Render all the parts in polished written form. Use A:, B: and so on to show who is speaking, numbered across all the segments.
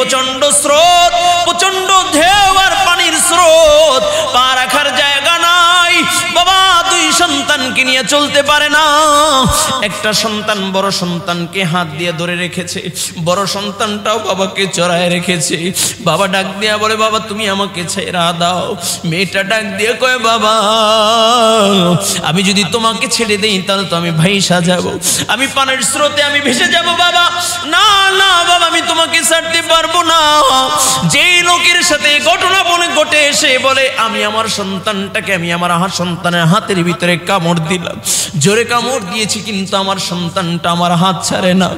A: প্রচন্ড স্রোত, প্রচন্ড ঢেউ আর পানির স্রোত, পা রাখার জায়গা নাই। বাবা দুই সন্তানকে নিয়ে চলতে পারে না। একটা সন্তান বড় সন্তানকে হাত দিয়ে ধরে রেখেছে, বড় সন্তানটাও বাবাকে চড়ায় রেখেছে। বাবা ডাক দিয়া বলে, বাবা তুমি আমাকে ছেড়া দাও। মেয়েটা ডাক দিয়ে কয়, বাবা আমি যদি তোমাকে ছেড়ে দেই তাহলে তো আমি ভাইসা যাব, আমি পানির স্রোতে আমি ভেসে যাব। বাবা না না বাবা, আমি তোমাকে ছাড়তে পারবো না। যেই লোকের সাথে ঘটনা ঘটে এসে বলে, আমি আমার সন্তানটাকে আমি আমার সন্তানের হাতের ভিতরে কামড় দিলাম, জোরে কামড় দিয়েছি, কিন্তু আমার সন্তানটা আমার হাত ছাড়ে না।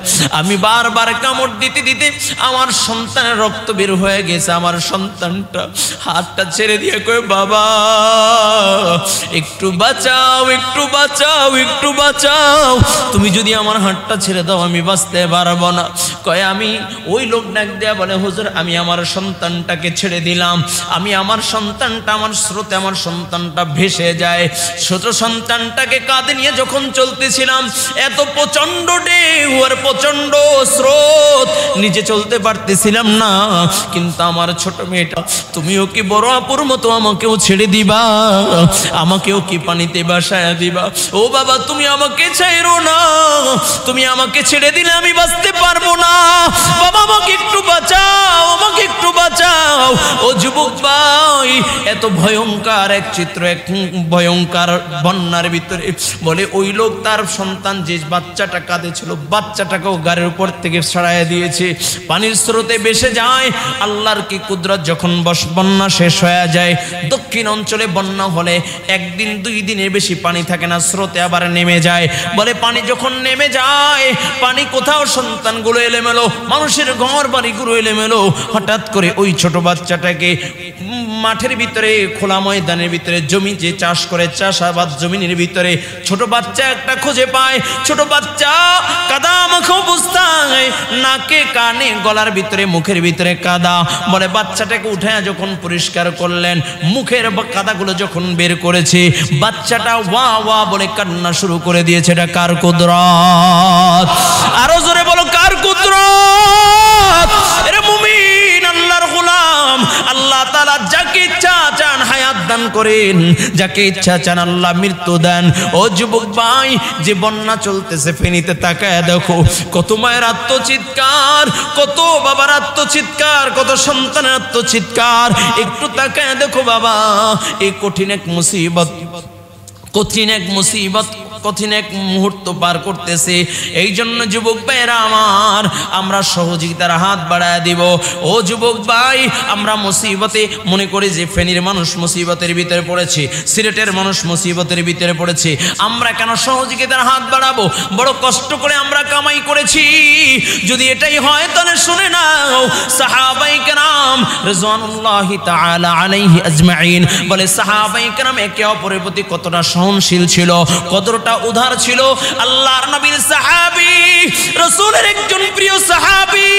A: আমি বারবার কামড় দিতে দিতে আমার সন্তানের রক্ত বের হয়ে গেছে। আমার সন্তানটা হাতটা ছেড়ে দিয়ে কয়, বাবা একটু বাঁচাও, একটু বাঁচাও, একটু বাঁচাও, তুমি যদি আমার হাতটা ছেড়ে দাও আমি বাঁচতে পারবো না। কয় আমি ওই লোক ডাক দেয়া বলে, হুজুর আমি আমার সন্তানটাকে ছেড়ে দিলাম, আমি আমার সন্তানটা আমার স্রোতে আমার সন্তানটা ভেসে যায়। ছোট সন্তানটাকে কাঁধে নিয়ে যখন চলতেছিলাম, এত প্রচন্ড ঢেউ আর প্রচন্ড স্রোত, নিজে চলতে পারতেছিলাম না। কিন্তু আমার ছোট মেয়েটা, তুমিও কি বড় আপুর মতো আমাকেও ছেড়ে দিবা, আমাকেও কি পানিতে ভাসায়া দিবা? ও বাবা তুমি আমাকে ছেড়ো না, তুমি আমাকে ছেড়ে দিলে আমি বাঁচতে পারবো না। বাবা আমাকে একটু বাঁচাও, আমাকে একটু বাঁচাও। ও যুবক ভাই, এত ভয়ঙ্কর এক চিত্র, এক ভয়ঙ্কর বন্যার ভিতরে বলে ওই লোক তার সন্তান যে বাচ্চাটা কাঁধে ছিল, বাচ্চাটাকেও গাড়ির উপর থেকে ছাড়াইয়া দিয়েছে, পানির স্রোতে ভেসে যায়। আল্লাহর কি কুদরত, যখন বন্যা শেষ হয়ে যায়, দক্ষিণ অঞ্চলে বন্যা হলে একদিন দুই দিনের বেশি পানি থাকে না, স্রোতে আবার নেমে যায়। বলে পানি যখন নেমে যায়, পানি কোথাও সন্তানগুলো এলোমেলো, মানুষের ঘর বাড়িগুলো এলোমেলো, হঠাৎ করে ওই ছোট বাচ্চাটাকে মাঠের ভিতরে, খোলা ময়দানের ভিতরে, জমি যে চাষ করে চাষাবাদ জমিনের ভিতরে ছোট বাচ্চা একটা খুঁজে পায়। ছোট বাচ্চা কাদা মাখা অবস্থায়, নাকে কানে গলার ভিতরে মুখের ভিতরে কাদা। বলে বাচ্চাটাকে উঠায় যখন পরিষ্কার করলেন, মুখের কাদাগুলো যখন বের করেছে, বাচ্চাটা ওয়া ওয়া বলে কান্না শুরু করে দিয়েছে। এটা কার কুদরত? আরো জোরে বলো, কার কুদরত? এরে মুমিন, আল্লাহর গোলাম, আল্লাহ তাআলা যাকে ইচ্ছা চান হায়াত দান করেন, যাকে ইচ্ছা চান আল্লাহ মৃত্যু দেন। ও যুবক ভাই, যে বন্যা চলতেছে ফেনীতে, তাকায় দেখো কত মায়ের আত্মচিৎকার, কত বাবার আত্মচিৎকার, কত সন্তানের আত্মচিৎকার। একটু তাকায় দেখো বাবা, এই কঠিন এক মুসিবত, কঠিন এক মুসিবত, কঠিন এক মুহূর্ত পার করতেছে। এই জন্য যুবক ভাইরা আমার, আমরা সহযোগিতার হাত বাড়ায় দিব। ও যুবক ভাই, আমরা মুসিবতে মনে করি যে ফেনীর মানুষ মুসিবতের ভিতরে পড়েছে, সিলেটের মানুষ মুসিবতের ভিতরে পড়েছে, আমরা কেন সহযোগিতার হাত বাড়াবো? বড় কষ্ট করে আমরা কামাই করেছি। যদি এটাই হয় তাহলে শুনে নাও, সাহাবায়ে কেরাম রিজওয়ানুল্লাহি তাআলা আলাইহি আজমাইন বলে, সাহাবায়ে কেরাম একে অপরের প্রতি কতটা সহনশীল ছিল, কতটা উদার ছিল। আল্লাহর নবীর সাহাবী, রাসূলের একজন প্রিয় সাহাবী,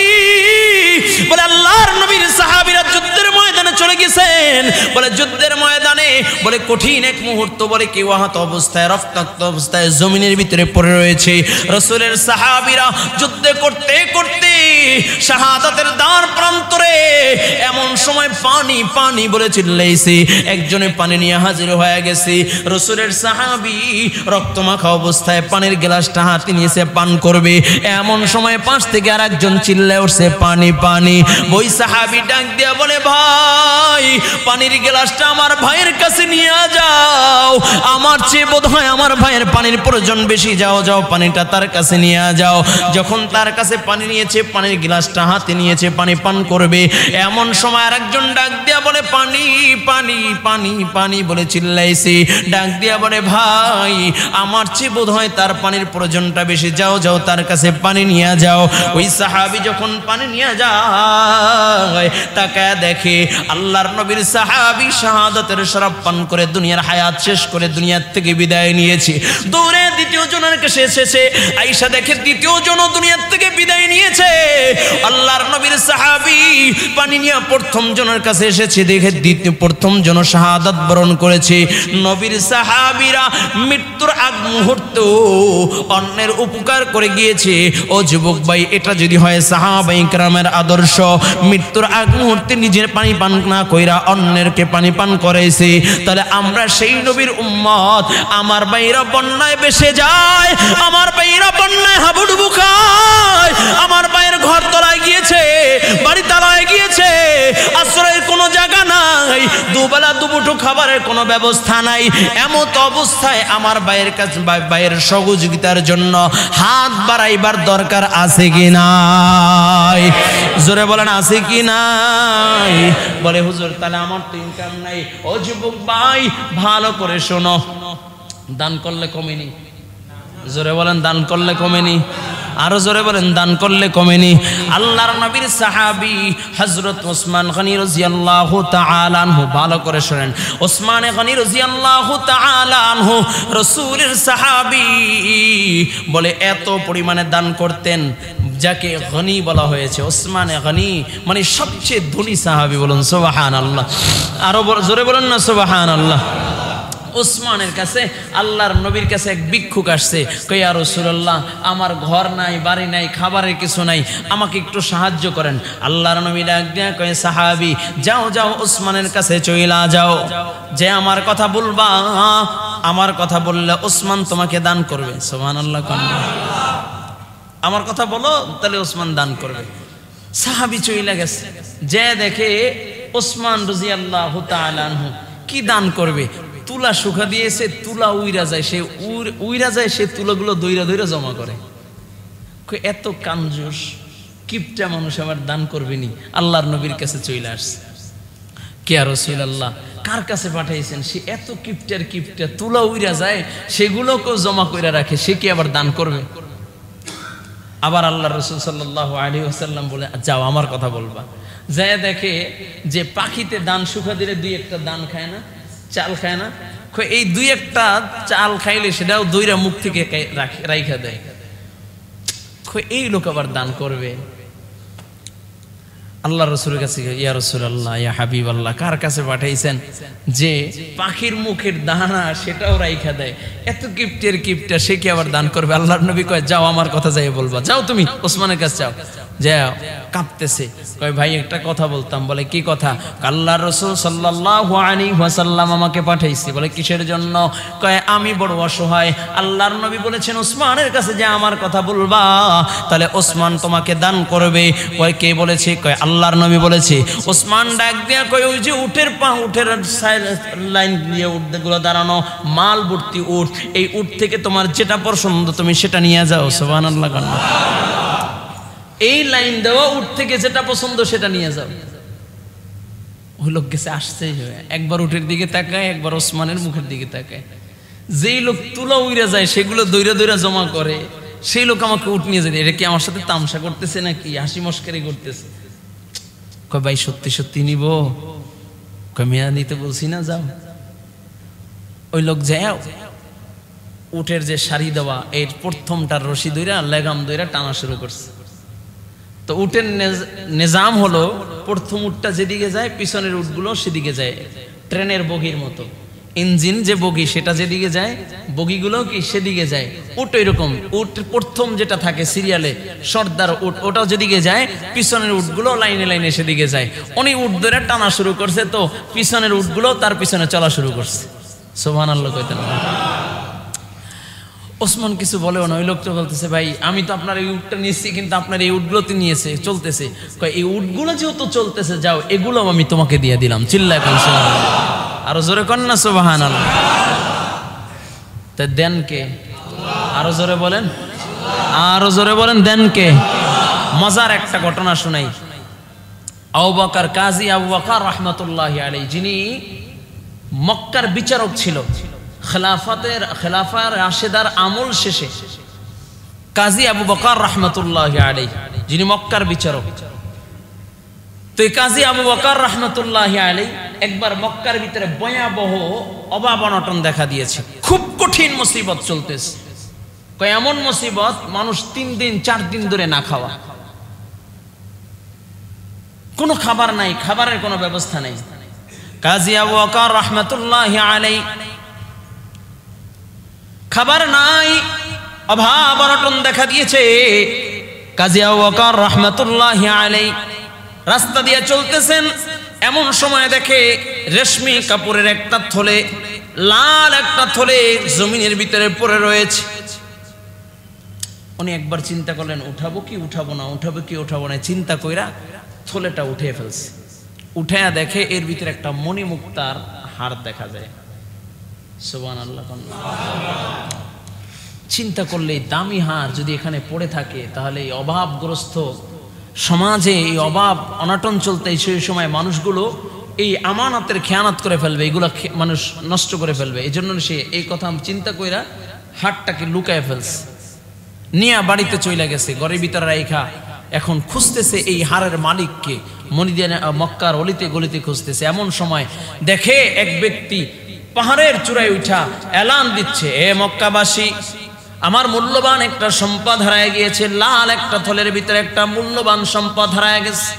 A: বলে আল্লাহর নবীর সাহাবীরা যুদ্ধের ময়দানে চলে গেছেন। বলে যুদ্ধের ময়দানে বলে কঠিন এক মুহূর্ত, বলে কেউ আহত অবস্থায়, রক্তাক্ত অবস্থায় জমিনের ভিতরে পড়ে রয়েছে। রাসূলের সাহাবীরা যুদ্ধ করতে করতে শাহাদাতের দ্বার প্রান্তরে, এমন সময় পানি পানি বলে চিল্লাইছে। একজনে পানি নিয়ে হাজির হয়ে গেছে। রাসূলের সাহাবী রক্তমাখা অবস্থায় পানির গ্লাসটা হাতে নিয়েছে, পান করবে। এমন সময় পাশ থেকে আর একজন চিল্লায় উঠছে, পানি পানি। ওই সাহাবী ডাক দিয়া বলে, ভাই পানির গ্লাসটা আমার ভাইয়ের কাছে নিয়ে যাও, আমার চেয়ে বোধ হয় আমার ভাইয়ের পানির প্রয়োজন বেশি, যাও যাও পানিটা তার কাছে নিয়ে যাও। যখন তার কাছে পানি নিয়েছে, পানির গ্লাসটা হাতে নিয়েছে, পানি পান করবে। এমন সময় আর একজন ডাক দিয়া বলে, পানি পানি পানি পানি বলে চিল্লাইছে। ডাক দিয়া বলে, ভাই আমার চেয়ে বোধ হয় তার পানির প্রয়োজনটা বেশি, যাও যাও তার কাছে পানি নিয়ে যাও। ওই সাহাবী যখন পানি নিয়ে যায়, তাকায় দেখে আল্লাহর নবীর সাহাবী শাহাদাতের শরাব পান করে দুনিয়ার হায়াত শেষ করে দুনিয়ার থেকে বিদায় নিয়েছে। দৌড়ে দ্বিতীয় জনের কাছে এসেছে, আয়েশা দেখে দ্বিতীয় জন দুনিয়ার থেকে বিদায় নিয়েছে। আল্লাহর নবীর সাহাবী পানি নিয়ে প্রথম জনের কাছে এসেছে, দেখে দ্বিতীয় প্রথম জন শাহাদাত বরণ করেছে। নবীর সাহাবীরা মৃত্যুর আগ মুহূর্ত অন্যের উপকার করে গিয়েছে। ও যুবক ভাই, এটা যদি হয় সাহাবায়ে কেরামের আদর্শ, মৃত্যুর আগ মুহূর্তে নিজের পানি পান না কইরা অন্যেরকে পানি পান করাইছে, তাহলে আমরা সেই নবীর উম্মত। আমার ভাইরা বন্যায় ভেসে যায়, আমার ভাইরা বন্যায় হাবুডুবু খায়, আমার ভাইয়ের ঘর তলায় গিয়েছে, বাড়ি তলায় গিয়েছে, আশ্রয়ের কোনো জায়গা নাই, দুবেলা দুমুঠো খাবারের কোনো ব্যবস্থা নাই। এমন অবস্থায় আমার ভাইয়ের কাছে ভাইয়ের সহযোগিতার জন্য হাত বাড়াইবার দরকার আছে কি নাই? জোরে বলেন আছে কি নাই? বলে হুজুর তাহলে আমার তো ইনকাম নাই। ও যুবক ভাই, ভালো করে শোনো, দান করলে কমেনি? জোরে বলেন দান করলে কমেনি? আরো জোরে বলেন দান করলে কমেনি? আল্লাহর নবীর সাহাবী হযরত ওসমান গনি রাদিয়াল্লাহু তাআলা আনহু, ভালো করে শুনেন, ওসমান গনি রাদিয়াল্লাহু তাআলা আনহু রাসূলের সাহাবী, বলে এত পরিমাণে দান করতেন, যাকে গনি বলা হয়েছে। ওসমান গনি মানে সবচেয়ে ধনী সাহাবী, বলুন সুবহানাল্লাহ। আরো জোরে বলুন না সুবহানাল্লাহ। ওসমানের কাছে আল্লাহর নবীর কাছে এক ভিক্ষুক আসছে, কই ইয়া রাসূলুল্লাহ, আমার ঘর নাই, বাড়ি নাই, খাবারের কিছু নাই, আমাকে একটু সাহায্য করেন। আল্লাহর নবী ডাক দিয়া কয়, সাহাবী যাও যাও ওসমানের কাছে চইলা যাও, যে আমার কথা বলবা, আমার কথা বললে ওসমান তোমাকে দান করবে। সুবহানাল্লাহ। আমার কথা বলো, তাহলে ওসমান দান করবে। সাহাবী চইলা গেছে, যে দেখে ওসমান রাদিয়াল্লাহু তাআলা আনহু কি দান করবে, তুলা শুকা দিয়েছে, তুলা উইরা যায়, সে উইরা যায়, সে তুলাগুলো দইরা দইরা জমা করে। এত কাঞ্জুস কিপটা মানুষ আবার দান করবেনি। আল্লাহর নবীর কাছে চলে আসছে, কে আর রাসূলুল্লাহ কার কাছে পাঠাইছেন? সে এত কিপটার কিপটা, তুলা উইরা যায়, সেগুলোকেও জমা করে রাখে, সে কি আবার দান করবে? আবার আল্লাহর রাসূল সাল্লাল্লাহু আলাইহি ওয়াসাল্লাম বলে, যাও আমার কথা বলবা। যায় দেখে যে পাখিতে দান শুকা দিলে দুই একটা দান খায় না, চাল খায় না, এই দুই একটা চাল খাইলে সেটাও দইরা মুখ থেকে রাইখা দেয়। এই লোক আবার দান করবে? আল্লাহ রাসূলের কাছে, ইয়া রাসূলুল্লাহ, ইয়া হাবিবাল্লাহ, কার কাছে পাঠাইছেন যে পাখির মুখের দানা সেটাও রাইখা দেয়? এত কিপ্টের কিপটা, সে কি আবার দান করবে? আল্লাহর নবী কয়, যাও আমার কথা যাই বলবা, যাও তুমি ওসমানের কাছে যাও। যাও, কাঁপতেছে, কয় ভাই একটা কথা বলতাম। বলে কি কথা? আল্লাহর রাসূল সাল্লাল্লাহু আলাইহি ওয়াসাল্লাম আমাকে পাঠাইছে। বলে কিসের জন্য? কয় আমি বড় অসহায়, আল্লাহর নবী বলেছেন ওসমানের কাছে যে আমার কথা বলবা, তাহলে ওসমান তোমাকে দান করবে। কয় কে বলেছে? কয় আল্লাহর নবী বলেছে। ওসমান ডাক দিয়া কয়, ওই যে উটের উটের লাইন দিয়ে উটগুলো দাঁড়ানো, মাল ভর্তি উট, এই উট থেকে তোমার যেটা পছন্দ তুমি সেটা নিয়ে যাও। সুবহানাল্লাহ। এই লাইন দেওয়া উট থেকে যেটা পছন্দ সেটা নিয়ে যাও। ওই লোক গেছে, আসছে, একবার উটের দিকে তাকায়, একবার ওসমানের মুখের দিকে তাকায়। যেই লোক তুলা উইরা যায়, সেগুলো দইরা দইরা জমা করে, সেই লোক আমাকে উট নিয়ে যায়। এটা কি আমার সাথে তামসা করতেছে নাকি, হাসি মস্কারি করতেছে? কয় ভাই সত্যি সত্যি নিব? কয় মেয়া নিতে বলছি না, যাও। ওই লোক যাও, উটের যে শাড়ি দেওয়া, এর প্রথমটার রশি দইরা লেগাম দইরা টানা শুরু করছে। তো উটের নিজাম হলো, প্রথম উটটা যেদিকে যায় পিছনের উটগুলো সেদিকে যায়, ট্রেনের বগির মতো। ইঞ্জিন যে বগি সেটা যেদিকে যায়, বগিগুলো কি সেদিকে যায়। উট এরকম, উট প্রথম যেটা থাকে সিরিয়ালে সর্দার উট, ওটাও যেদিকে যায়, পিছনের উটগুলো লাইনে লাইনে সেদিকে যায়। উনি উট ধরে টানা শুরু করছে, তো পিছনের উটগুলো তার পিছনে চলা শুরু করছে। সুবহানাল্লাহ কইতেন। ওসমান কিছু বলেও না। ওই লোকটা বলতেছে, ভাই আমি তো আপনার এই উটটা নিয়েছি, কিন্তু আপনার এই উটগুলোতে নিয়েছে চলতেছে। কয় এই উটগুলো যেহেতু চলতেছে, যাও এগুলো আমি তোমাকে দিয়ে দিলাম। চিল্লায় কোন সুবহানাল্লাহ, আরো জোরে কোন না সুবহানাল্লাহ। তা দেন কে? আরো জোরে বলেন, আরো জোরে বলেন, দেন কে? মজার একটা ঘটনা শুনাই। আবু বকর, কাজী আবু বকর রাহমাতুল্লাহি আলাইহি, যিনি মক্কার বিচারক ছিল, খেলাফার রাশেদার আমল শেষে কাজী আবু বকর রাহমাতুল্লাহি আলাইহি, যিনি মক্কার বিচারক। তো এই কাজী আবু বকর রাহমাতুল্লাহি আলাইহি একবার মক্কার ভিতরে ভয়াবহ অভাব অনটন দেখা দিয়েছে, খুব কঠিন মুসিবত চলতেছে। এমন মুসিবত মানুষ 3 দিন 4 দিন ধরে না খাওয়া। কোনো খাবার নাই, খাবারের কোনো ব্যবস্থা নেই। কাজী আবু বকর রাহমাতুল্লাহি আলাইহি, খাবার নাই, অভাব অনটন দেখা দিয়েছে। কাজী আবু বকর রাহমাতুল্লাহি আলাইহি রাস্তা দিয়ে চলতেছেন, এমন সময় দেখে রেশমি কাপড়ের একটা থলে, লাল একটা থলে জমিনের ভিতরে পড়ে রয়েছে। উনি একবার চিন্তা করলেন, উঠাবো কি উঠাবো না, উঠাবো কি উঠাবো না, চিন্তা কইরা থলেটা উঠে ফেলছে। উঠায়া দেখে এর ভিতরে একটা মণিমুক্তার হার দেখা যায়। সুবহানাল্লাহ। চিন্তা করলে দামি হার যদি এখানে পড়ে থাকে, তাহলে এই অভাবগ্রস্ত সমাজে এই অভাব অনটন চলতে সেই সময় মানুষগুলো এই আমানতের খেয়ানত করে ফেলবে, এগুলো মানুষ নষ্ট করে ফেলবে। এই জন্য সে এই কথা চিন্তা কইরা হারটাকে লুকায় ফেলছে, নিয়ে বাড়িতে চলে গেছে। ঘরের ভিতরে রাইখা এখন খুঁজতেছে এই হারের মালিককে, মনিদিয়া মক্কার অলিতে গলিতে খুঁজতেছে। এমন সময় দেখে এক ব্যক্তি পাহাড়ের চূড়ায় উঠা এলান দিচ্ছে, এ মক্কাবাসী, আমার মূল্যবান একটা সম্পদ হারায় গিয়েছে। লাল একটা থলের ভিতরে একটা মূল্যবান সম্পদ হারায় গেছে।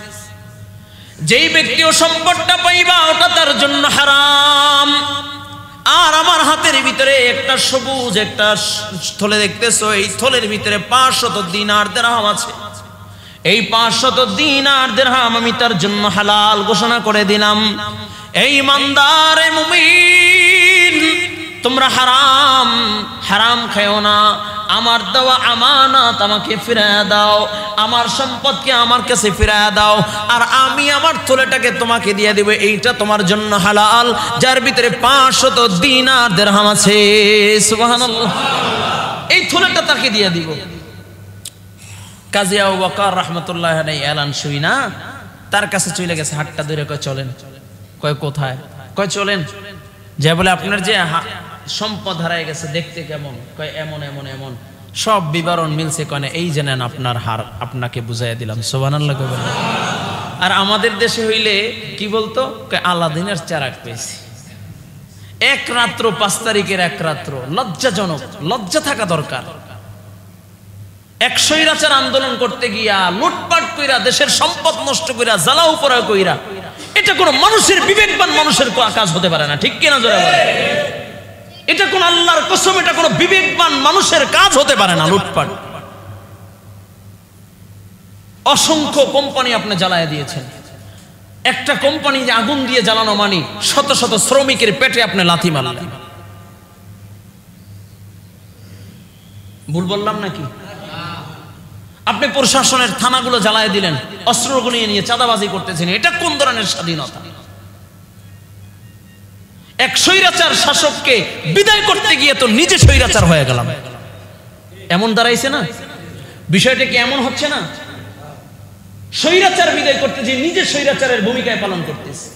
A: যেই ব্যক্তি ও সম্পদটা পাইবা ওটা তার জন্য হারাম। আর আমার হাতের ভিতরে একটা সবুজ একটা থলে দেখতেছো, এই থলের ভিতরে 500 দিনার দিরহাম আছে। এই 500 দিনার দিরহাম আমি তার জন্য হালাল ঘোষণা করে দিলাম। এই ইমানদার মুমিন, তোমরা হারাম হারাম খাও না, আমার দেওয়া আমানত আমাকে ফিরায়া দাও, আমার সম্পদকে আমার কাছে ফিরায়া দাও, আর আমি আমার থলেটাকে তোমাকে দিয়ে দেব। এইটা তোমার জন্য হালাল, যার ভিতরে 500 দিনার দিরহাম আছে। সুবহানাল্লাহ। এই থলেটা তাকে দিয়ে দিব। কাজী আবু বকর রাহমাতুল্লাহি আলাইহি এলান শুই না তার কাছে চলে গেছে, হাতটা ধরে কয় চলেন। কয় কোথায়? কয় চলেন। যে বলে আপনার যে সম্পদ হারায় গেছে দেখতে কেমন? কয় এমন এমন এমন, সব বিবরণ মিলছে। কয় এই জানেন আপনার হার, আপনাকে বুঝাইয়া দিলাম। সুবহানাল্লাহ। আর আমাদের দেশে হইলে কি বলতো? কয় আলাদিনের চারাক পেয়েছি। এক রাত্র, 5 তারিখের এক রাত্র, লজ্জাজনক, লজ্জা থাকা দরকার। এক স্বৈরাচার আন্দোলন করতে গিয়া লুটপাট কইরা, দেশের সম্পদ নষ্ট কইরা, জ্বালাও পোড়া কইরা, এটা কোন মানুষের, বিবেকবান মানুষের কাজ হতে পারে না। ঠিক কিনা জোরে বলেন? এটা কোন আল্লাহর কসম, এটা কোন বিবেকবান মানুষের কাজ হতে পারে না। লুটপাট। অসংখ্য কোম্পানি আপনি জ্বালায় দিয়েছেন। একটা কোম্পানি যে আগুন দিয়ে জ্বালানো মানে শত শত শ্রমিকের পেটে আপনি লাথি মারলেন। ভুল বললাম নাকি? আপনি প্রশাসনের থানাগুলো জ্বালায় দিলেন, অস্ত্রগুলো নিয়ে চাঁদাবাজি করতেছেন। এটা কোন ধরনের স্বাধীনতা? এক স্বৈরাচার শাসককে বিদায় করতে গিয়ে তো নিজে স্বৈরাচার হয়ে গেলাম। এমন দাঁড়াইছে না? বিষয়টা কি এমন হচ্ছে না? স্বৈরাচার বিদায় করতে গিয়ে নিজে স্বৈরাচারের ভূমিকায় পালন করতেছে।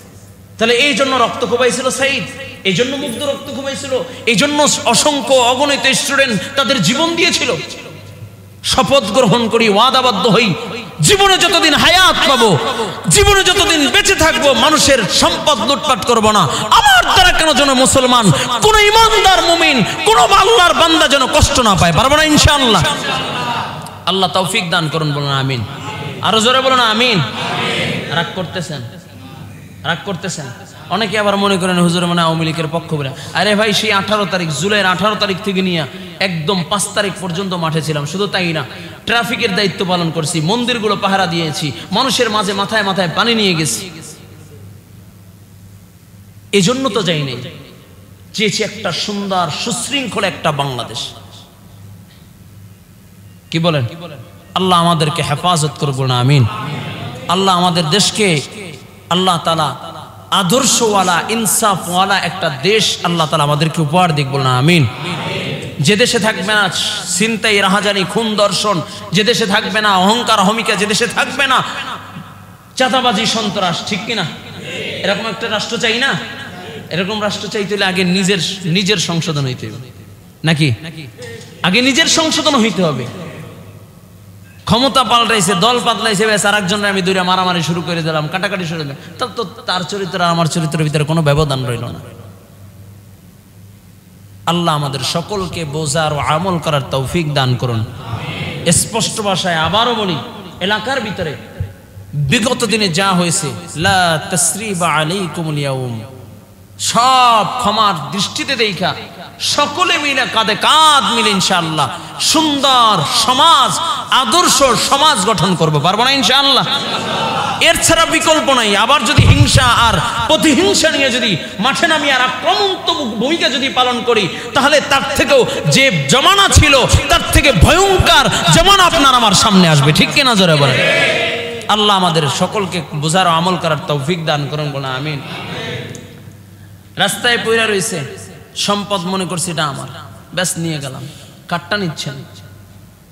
A: তাহলে এই জন্য রক্ত খোবাইছিল সাইদ, এই জন্য মুগ্ধ রক্ত খোবাইছিল, এই জন্য অসংখ্য অগণিত স্টুডেন্ট তাদের জীবন দিয়েছিল। শপথ গ্রহণ করি, ওয়াদাবদ্ধ হই, জীবনে যতদিন হায়াত পাবো, জীবনে যতদিন বেঁচে থাকবো, মানুষের সম্পদ লুটপাট করব না। আমার দ্বারা কেন যেন মুসলমান, কোন ইমানদার মুমিন, কোন আল্লাহর বান্দা যেন কষ্ট না পায়। পারবো না ইনশাআল্লাহ। আল্লাহ তৌফিক দান করুন, বলুন আমিন। আরো জোরে বলুন আমিন। রাগ করতেছেন? রাগ করতেছেন? অনেকে আবার মনে করেন হুজুর মানে আওয়ামী লীগের পক্ষ বলে। আরে ভাই, সেই 18 তারিখ, জুলাইয়ের 18 তারিখ থেকে নিয়ে একদম 5 তারিখ পর্যন্ত মাঠে ছিলাম। শুধু তাই না, ট্রাফিকের দায়িত্ব পালন করছি, মন্দিরগুলো পাহারা দিয়েছি, মানুষের মাঝে মাথায় মাথায় পানি নিয়ে গেছি। এই জন্য তো যাই নেই, চেয়েছি একটা সুন্দর সুশৃঙ্খল একটা বাংলাদেশ। কি বলেন? আল্লাহ আমাদেরকে হেফাজত করবো না, আমিন। আল্লাহ আমাদের দেশকে, আল্লাহ তাআলা আদর্শওয়ালা, ইনসাফওয়ালা একটা দেশ আল্লাহ তাআলা আমাদেরকে উপহার দিক, বলুন আমিন। যে দেশে থাকবে না ছিনতাই, রাহাজানি, খুন, দর্শন, যে দেশে থাকবে না অহংকার, অহমিকা, যে দেশে থাকবে না চাঁদাবাজি, সন্ত্রাস, ঠিক কিনা? এরকম একটা রাষ্ট্র চাই না? এরকম রাষ্ট্র চাইতে হলে আগে নিজের সংশোধন হইতে হবে, নাকি? আগে নিজের সংশোধন হইতে হবে। ক্ষমতা পাল্টাইছে, দল পাতলাইছে, বেশ আর একজনের আমি দূরে মারামারি শুরু করে দিলাম, কাটাকাটি শুরু করে দিলাম, তো তার চরিত্র আর আমার চরিত্রের ভিতরে কোনো ব্যবধান রইল না। আল্লাহ আমাদের সকলকে বোঝার ও আমল করার তৌফিক দান করুন। স্পষ্ট ভাষায় আবারও বলি, এলাকার ভিতরে বিগত দিনে যা হয়েছে, লা তাসরিবা আলাইকুমুল ইয়াউম, সব ক্ষমার দৃষ্টিতে দেখা সকলে মিলে কাঁধে কাঁধ মিলে ইনশাআল্লাহ সুন্দর সমাজ, আদর্শ সমাজ গঠন করব, পারবো না ইনশাআল্লাহ? এর ছাড়া বিকল্প নাই। আবার যদি হিংসা আর প্রতিহিংসা নিয়ে যদি মাঠে নামি আর আক্রমণাত্মক ভূমিকা যদি পালন করি, তাহলে তার থেকেও যে জমানা ছিল তার থেকে ভয়ঙ্কর জমানা আপনার আমার সামনে আসবে। ঠিক কিনা জোরে বলেন? আল্লাহ আমাদের সকলকে বোঝার ও আমল করার তৌফিক দান করুন, বলে আমিন। রাস্তায় পইরা রয়েছে সম্পদ, মনে করছি এটা আমার, ব্যাস নিয়ে গেলাম। কাটটা নিচ্ছেন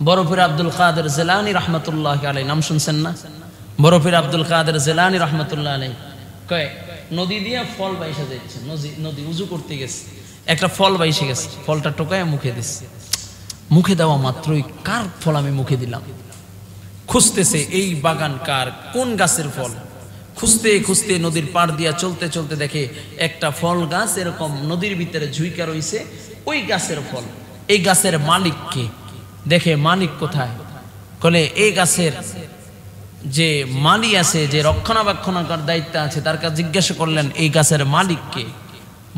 A: বরফির আব্দুল কাদের জিলানী রহমতুল্লাহ আলাইহি, নাম শুনছেন না? বরফির আব্দুল কাদের জিলানী রহমতুল্লাহ আলাইহি কয় নদী দিয়ে ফল বাইসা যাচ্ছে, নদী উজু করতে গেছে, একটা ফল বাইসে গেছে, ফলটা টোকায় মুখে দিচ্ছে। মুখে দেওয়া মাত্রই কার ফল আমি মুখে দিলাম, খুঁজতেছে এই বাগান কার, কোন গাছের ফল, খুঁজতে খুঁজতে নদীর পাড় দিয়া চলতে চলতে দেখে একটা ফল গাছ এরকম নদীর ভিতরে ঝুইকা রয়েছে, ওই গাছের ফল। এই গাছের মালিককে দেখে, মালিক কোথায়? বলে এই গাছের যে মালি আছে, যে রক্ষণাবেক্ষণের দায়িত্ব আছে, তার কাছে জিজ্ঞাসা করলেন এই গাছের মালিককে?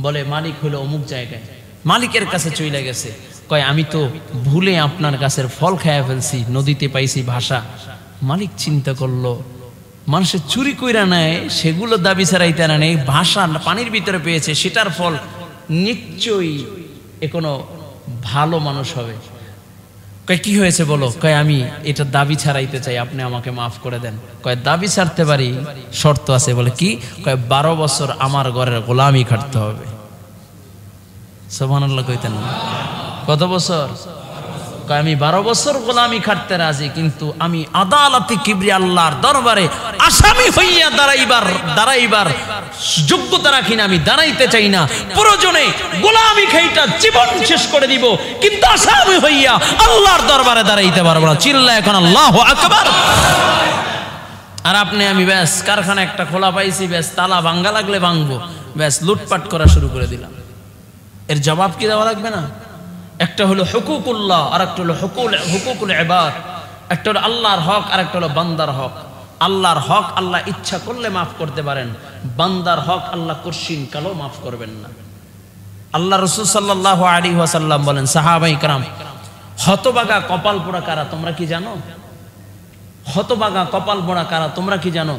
A: বলে মালিক হলো অমুক জায়গায়। মালিকের কাছে চলে গেছে, কয় আমি তো ভুলে আপনার গাছের ফল খাইয়া ফেলছি, নদীতে পাইছি ভাষা। মালিক চিন্তা করলো, মানুষের চুরি কইরা নেয় সেগুলো দাবি ছাড়াইতে না নেই, ভাষা পানির ভিতরে পেয়েছে সেটার ফল, নিশ্চয়ই এ কোনো ভালো মানুষ হবে। কয় কি হয়েছে বলো? কয় আমি এটা দাবি ছাড়াইতে চাই, আপনি আমাকে মাফ করে দেন। কয় দাবি ছাড়তে পারি, শর্ত আছে। বলে কি? কয় 12 বছর আমার ঘরের গোলামি খাটতে হবে। সুবহানাল্লাহ কইতেন না? কত বছর? কয় আমি 12 বছর গোলামি খাটতে রাজি, কিন্তু আমি আদালতে কিবরিয়া আল্লাহর দরবারে আসামি হইয়া দাঁড়াইবার যোগ্যতা রাখি না, আমি দাঁড়াইতে চাই না। প্রয়োজনে গোলামি খাইটা জীবন শেষ করে দিব, কিন্তু আসামি হইয়া আল্লাহর দরবারে দাঁড়াইতে পারবো না। চিল্লায় এখন আল্লাহু আকবার। আর আপনি আমি ব্যাস কারখানা একটা খোলা পাইছি, ব্যাস তালা ভাঙ্গা লাগলে ভাঙবো, ব্যাস লুটপাট করা শুরু করে দিলাম। এর জবাব কি দেওয়া লাগবে না? একটা হলো হুকুকুল্লাহ, আর একটা হলো হুকুকুল ইবাদ। একটা হলো আল্লাহর হক, আর একটা হলো বান্দার হক। আল্লাহর হক আল্লাহ ইচ্ছা করলে মাফ করতে পারেন, বান্দার হক আল্লাহ কঠিন কালো মাফ করবেন না। আল্লাহ রাসূল সাল্লাল্লাহু আলাইহি ওয়াসাল্লাম বলেন, সাহাবায়ে কেরাম, হতভাগা কপাল পোড়া কারা তোমরা কি জানো? হতভাগা কপাল পোড়া কারা তোমরা কি জানো?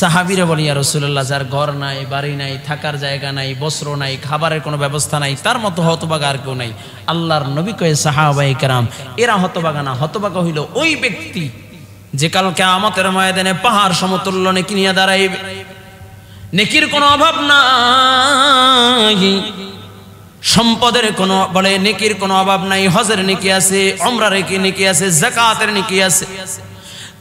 A: সাহাবীরা বলি, ইয়া রাসূলুল্লাহ, যার ঘর নাই, বাড়ি নাই, থাকার জায়গা নাই, বস্ত্র নাই, খাবারের কোনো ব্যবস্থা নাই, তার মতো হতভাগা আর কেউ নাই। আল্লাহর নবী কয়ে, সাহাবায়ে কেরাম, এরা হতভাগা না, হতভাগা হইল ওই ব্যক্তি যে কাল কিয়ামতের ময়দানে পাহাড় সমতুল্য নেকি নিয়ে দাঁড়াইবে। নেকির কোনো অভাব নাই, সম্পদের কোনো বলে নেকির কোনো অভাব নাই, হজের নেকি আছে, উমরার নেকি আছে, যাকাতের নেকি আছে,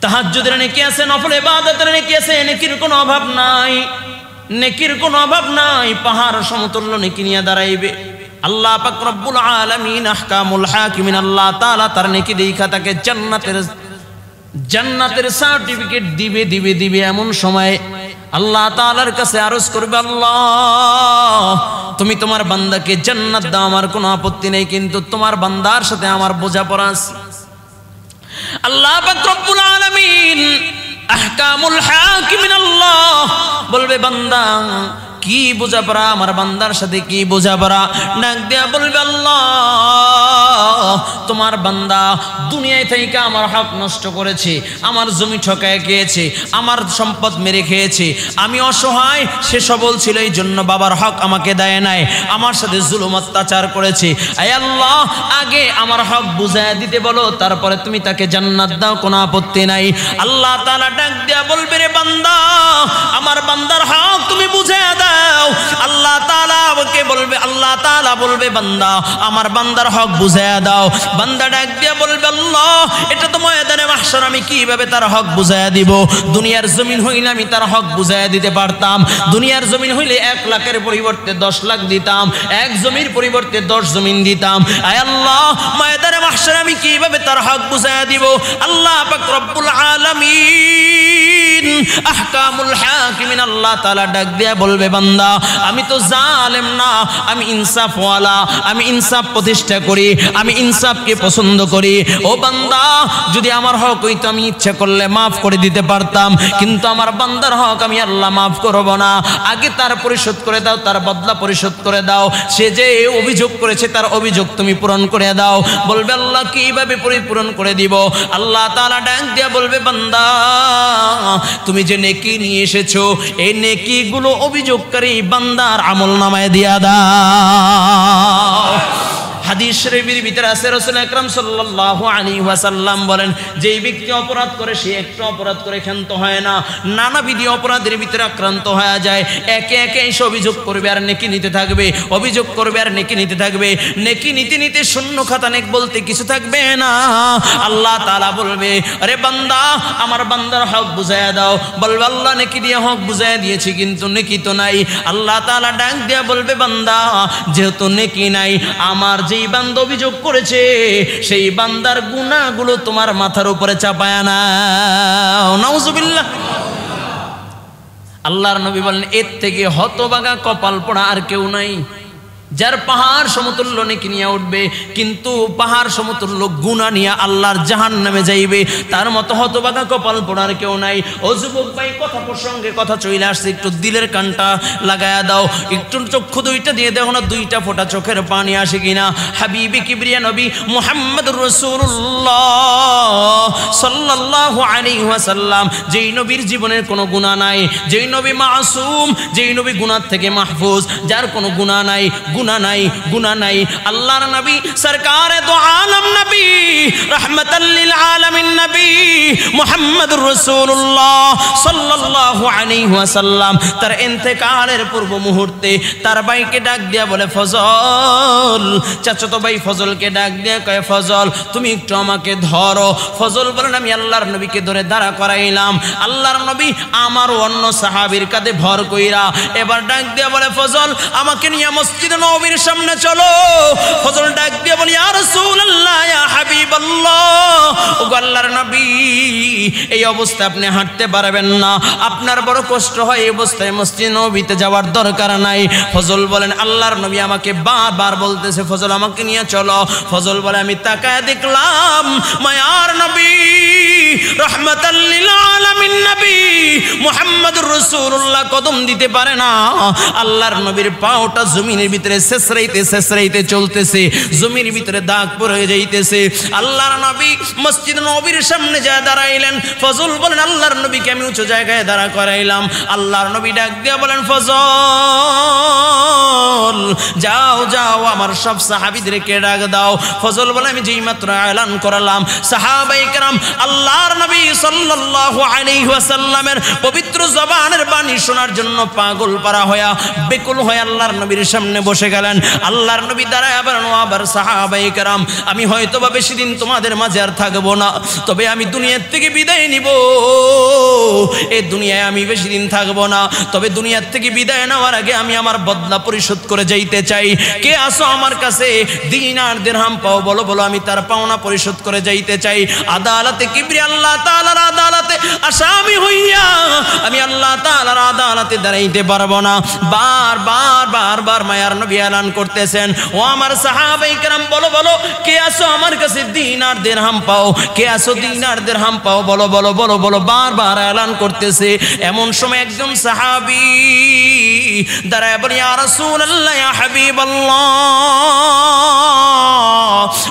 A: তাহাজ্জুদের নেকি আছে, নফল ইবাদতের নেকি আছে। নেকির কোনো অভাব নাই, নেকির কোনো অভাব নাই, পাহাড় সমতুল্য নেকি নিয়ে দাঁড়াইবে। আল্লাহ পাক রব্বুল আলামিন আহকামুল হাকিমিন আল্লাহ তাআলা তার নেকি দেখা তাকে জান্নাতের সার্টিফিকেট দিবে। এমন সময় আল্লাহ তাআলার কাছে আরজ করবে, আল্লাহ তুমি তোমার বান্দাকে জান্নাত দাও, আমার কোনো আপত্তি নেই, কিন্তু তোমার বান্দার সাথে আমার বোঝাপড়া আছে। আল্লাহ পাক রব্বুল আলামিন আহকামুল হাকিমিন আল্লাহ বলবে, বান্দা কি বোঝাপড়া, আমার বান্দার সাথে কি বোঝাপড়া? ডাক দিয়া বলবে, আল্লাহ তোমার বান্দা দুনিয়ায় থেকে আমার হক নষ্ট করেছে, আমার জমি ঠকায় খেয়েছে, আমার সম্পদ মেরে খেয়েছে, আমি অসহায়, সে সবল ছিল, এই জন্য বাবার হক আমাকে দেয় নাই, আমার সাথে জুলুম অত্যাচার করেছে। আয় আল্লাহ, আগে আমার হক বুঝায় দিতে বলো, তারপরে তুমি তাকে জান্নাত দাও, কোনো আপত্তি নাই। আল্লাহ তাআলা ডাক দিয়া বলবে, রে বান্দা, আমার বান্দার হক তুমি বুঝায় দাও। আল্লাহ তাআলা বলবে, বান্দা আমার বান্দার হক বুঝায়া দাও। বান্দা ডাক দিয়া বলবে, আল্লাহ এটা তো ময়দানে মাহশর, আমি কিভাবে তার হক বুঝায়া দিব? দুনিয়ার জমিন হইলে আমি তার হক বুঝায়া দিতে পারতাম। দুনিয়ার জমিন হইলে 1 লাখের পরিবর্তে 10 লাখ দিতাম, 1 জমির পরিবর্তে 10 জমিন দিতাম। আয় আল্লাহ, ময়দানে মাহশর আমি কিভাবে তার হক বুঝায়া দিব? আল্লাহ পাক রব্বুল আলামিন আহকামুল হাকিমিন আল্লাহ তাআলা ডাক দিয়া বলবে বান্দা আমি তো জালেম না, আমি ইনসাফওয়ালা, আমি ইনসাফ প্রতিষ্ঠা করি, আমি ইনসাফকে পছন্দ করি। ও বান্দা যদি আমার হক হইতো আমি ইচ্ছা করলে মাফ করে দিতে পারতাম, কিন্তু আমার বান্দার হক আমি আল্লাহ মাফ করব না। আগে তার পরিশোধ করে দাও, তার বদলা পরিশোধ করে দাও। সে যে অভিযোগ করেছে তার অভিযোগ তুমি পূরণ করে দাও। বলবে আল্লাহ কিভাবে পরিপূরণ করে দিব? আল্লাহ তাআলা ডাক দিয়া বলবে বান্দা তুমি যে নেকি নিয়ে এসেছো এই নেকিগুলো অভিযোগকারী বান্দার আমলনামায় দিয়া দাও। হাদিস শরীফের ভিতরে আছে রাসূল আকরাম সাল্লাল্লাহু আলাইহি ওয়াসাল্লাম বলেন যেই ব্যক্তি অপরাধ করে সে একটা অপরাধ করে ক্ষান্ত হয় না, নানাবিধ অপরাধের ভিতরে আক্রান্ত হয়ে যায়। একে একে এসে অভিযোগ করবে আর নেকি নিতে থাকবে, অভিযোগ করবে আর নেকি নিতে থাকবে। নেকি নিতে নিতে শূন্য খাতা নেক বলতে কিছু থাকবে না। আল্লাহ তাআলা বলবে আরে বান্দা আমার বান্দার হক বুঝাইয়া দাও। বলবে আল্লাহ নেকি দিয়ে হক বুঝাইয়া দিয়েছি কিন্তু নেকি তো নাই। আল্লাহ তাআলা ডাক দিয়া বলবে বান্দা যেহেতু নেকি নাই আমার যে বান্দা অভিযোগ করেছে সেই বান্দার গুনাহগুলো তোমার মাথার উপরে চাপায়া নাও। নাউজুবিল্লাহ। আল্লাহর নবী বলেন এর থেকে হতভাগা কপাল পোড়া আর কেউ নাই, যার পাহাড় সমতুল্য নেকি নিয়ে উঠবে কিন্তু পাহাড় সমতুল্য গুনাহ নিয়ে আল্লাহর জাহান্নামে যাইবে, তার মতো হতভাগা কপাল পোড়ার কেউ নাই। ও যুবক ভাই কথা প্রসঙ্গে কথা চলে আসছে, একটু দিলের কানটা লাগায়া দাও, একটু চক্ষু দুইটা দিয়ে দেখো না দুইটা ফোঁটা চোখের পানি আসে কিনা। হাবিবে কিবরিয়া নবী মুহাম্মদুর রাসূলুল্লাহ সাল্লাল্লাহু আলাইহি ওয়াসাল্লাম যেই নবীর জীবনের কোনো গুনাহ নাই, যেই নবী মাসুম, যেই নবী গুনাহ থেকে মাহফুজ, যার কোনো গুনাহ নাই, গুনাহ নাই, গুনাহ নাই। আল্লাহর নবী সরকারে দো আলম নবী রাহমাতাল লিল আলামিন নবী মুহাম্মদুর রাসূলুল্লাহ সাল্লাল্লাহু আলাইহি ওয়াসাল্লাম তার ইন্তেকালের পূর্ব মুহূর্তে তার ভাইকে ডাক দিয়া বলে ফজল, চাচাতো ভাই ফজলকে ডাক দিয়া কয় ফজল তুমি একটু আমাকে ধরো। ফজল বলেন আমি আল্লাহর নবীকে ধরে দাঁড়া করাইলাম। আল্লাহর নবী আমার অন্য সাহাবীর কাঁধে ভর কইরা এবার ডাক দিয়া বলে ফজল আমাকে নিয়ে মসজিদে নববীর সামনে চলো। ফজল ডাক দিয়ে বলি ইয়া রাসূলুল্লাহ ইয়া হাবিবাল্লাহ, ও আল্লাহর নবী এই অবস্থায় আপনি হাঁটতে পারবেন না, আপনার বড় কষ্ট হয়, এই অবস্থায় মসজিদে নববীতে যাওয়ার দরকার নাই। ফজল বলেন আল্লাহর নবী আমাকে বারবার বলতেছে ফজল আমাকে নিয়ে চলো। ফজল বলে আমি তাকায় দেখলাম মায়ার নবী রাহমাতাল লিল আলামিন নবী মুহাম্মদুর রাসূলুল্লাহ কদম দিতে পারে না। আল্লাহর নবীর পাওটা জমিনের ভিতরে শেষরাইতে চলতেছে, জমির ভিতরে দাগ পড়ে যাইতেছে। আল্লাহর নবী মসজিদ নববীর সামনে যা দাঁড়াইলেন। ফজল বলেন আল্লাহর নবীকে আমি উঁচু জায়গায় দাঁড়া করাইলাম। আল্লাহর নবী ডাক দিয়া বলেন ফজল যাও যাও আমার সব সাহাবীদেরকে ডাক দাও। ফজল বলে আমি যেই মাত্র এলান করালাম সাহাবায়ে কেরাম আল্লাহর নবী সাল্লাল্লাহু আলাইহি ওয়াসাল্লামের পবিত্র জবানের বাণী শোনার জন্য পাগল পারা হয়া বেকুল হয়ে আল্লাহর নবীর সামনে বসে গেলেন। আল্লাহর নবী দাঁড়ায় আবার সাহাবায়ে কেরাম আমি হয়তো বা বেশি দিন তোমাদের মাঝে আর থাকবো না, তবে আমি দুনিয়ার থেকে বিদায় নিব। এই দুনিয়ায় আমি বেশি দিন থাকবো না, তবে দুনিয়ার থেকে বিদায় নেওয়ার আগে আমি আমার বদলা পরিশোধ করে যাইতে চাই। কে আসো আমার কাছে দিনার দিরহাম পাও বলো বলো আমি তার পাওনা পরিশোধ করে যাইতে চাই। আদালতে কিবরিয়া আল্লাহ তাআলার আদালতে আসামি হইয়া আমি আল্লাহ তাআলার আদালতে দাঁড়াইতে পারবো না। বারবার মায়ার নবী এলান করতেছেন ও আমার সাহাবায়ে কেরাম বলো বলো কে আসো আমার কাছে দিনার দিরহাম পাও, কে আসো দিনার দিরহাম পাও বলো বলো বলো বলো বারবার এলান করতেছে। এমন সময় একজন সাহাবী দাঁড়ায় বলে ইয়া রাসূলুল্লাহ ইয়া হাবিবাল্লাহ,